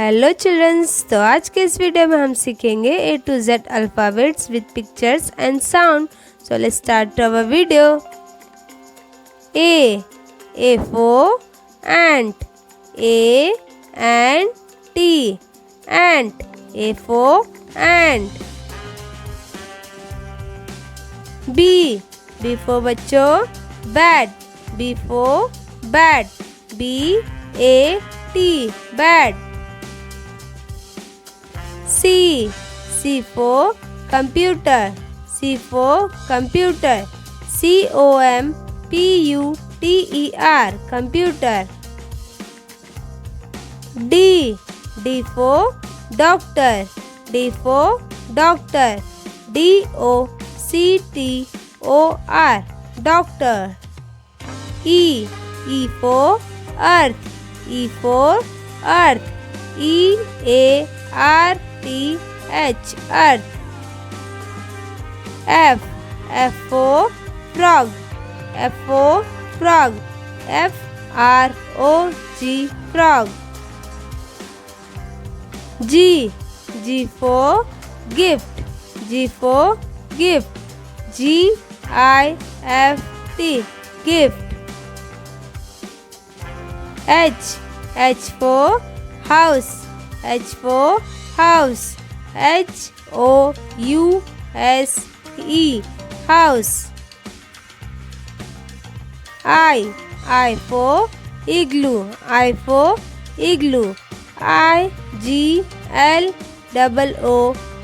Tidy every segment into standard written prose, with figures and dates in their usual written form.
Hello children's. तो आज के इस वीडियो में हम सीखेंगे A to Z alphabets with pictures and sound. So let's start our video. A for ant, A and T, ant, A for ant. B for बच्चों, bat, B for bat, B-A-T, bat. C for computer, C for computer, C-O-M-P-U-T-E-R, computer. D for doctor, D for doctor, D-O-C-T-O-R, doctor. E for earth, E for earth, E-A-R-T-H, earth. F for frog, F for frog, F-R-O-G, frog. G for gift, G for gift, G-I-F-T, gift. H for house, H for house, H-O-U-S-E, house. I for igloo, I for igloo, I-G-L-O-O,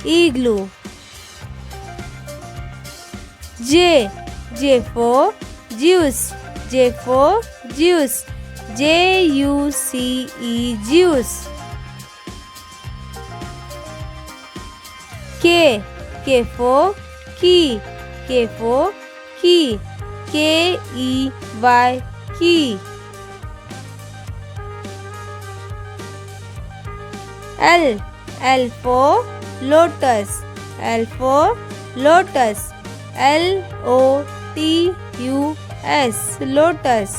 igloo. J for juice, J for juice, J-U-C-E, juice. K for key, K for key, K-E-Y, key. L for lotus, L for lotus, L-O-T-U-S, lotus.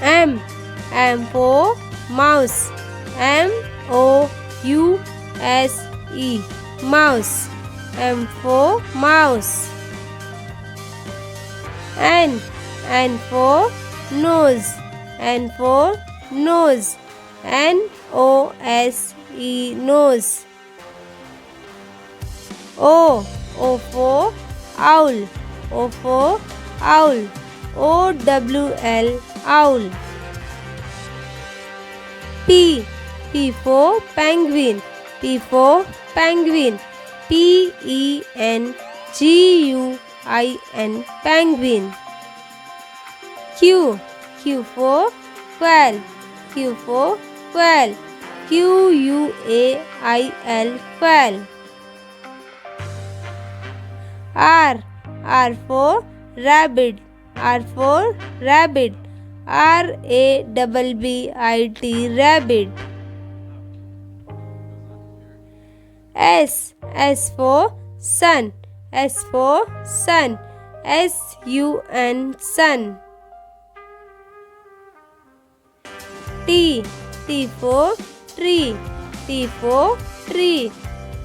M for mouse, M-O-U-S-E, mouse, M for mouse. N for nose, N for nose, N-O-S-E, nose. O for owl, O for owl, O-W-L, owl. P for penguin, P for penguin, P-E-N-G-U-I-N, penguin. Q for quail, Q for quail, Q-U-A-I-L, quail. R for rabbit, R for rabbit, R-A-B-B-I-T, rabbit. S for sun, S for sun, S-U-N, sun. T for tree, T for tree,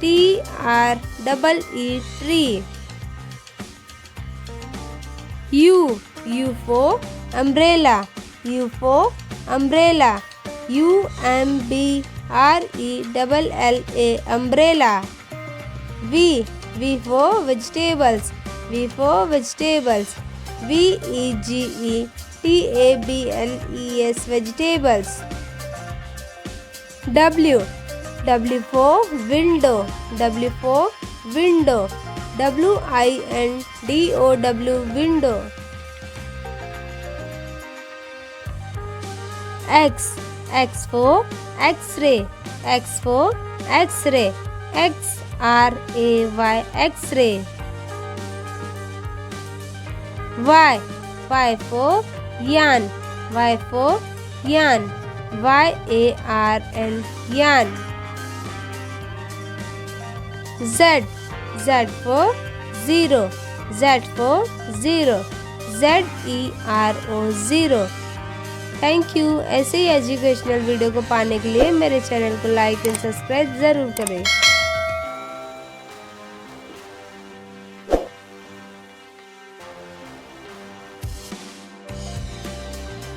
T-R-E-E, tree. U for umbrella, U for umbrella, U-M-B-R-E-L-L-A, umbrella. V for vegetables, V for vegetables, V-E-G-E-T-A-B-L-E-S, vegetables. W for window, W for window, W-I-N-D-O-W, window. X for X-ray, X for X-ray, X-R-A-Y, X-ray. Y for yarn, Y for yarn, Y-A-R-N, yarn. Z for zero, Z for zero, Z-E-R-O, zero. Thank you. ऐसे ही educational video को पाने के लिए मेरे channel को like and subscribe ज़रूर करें।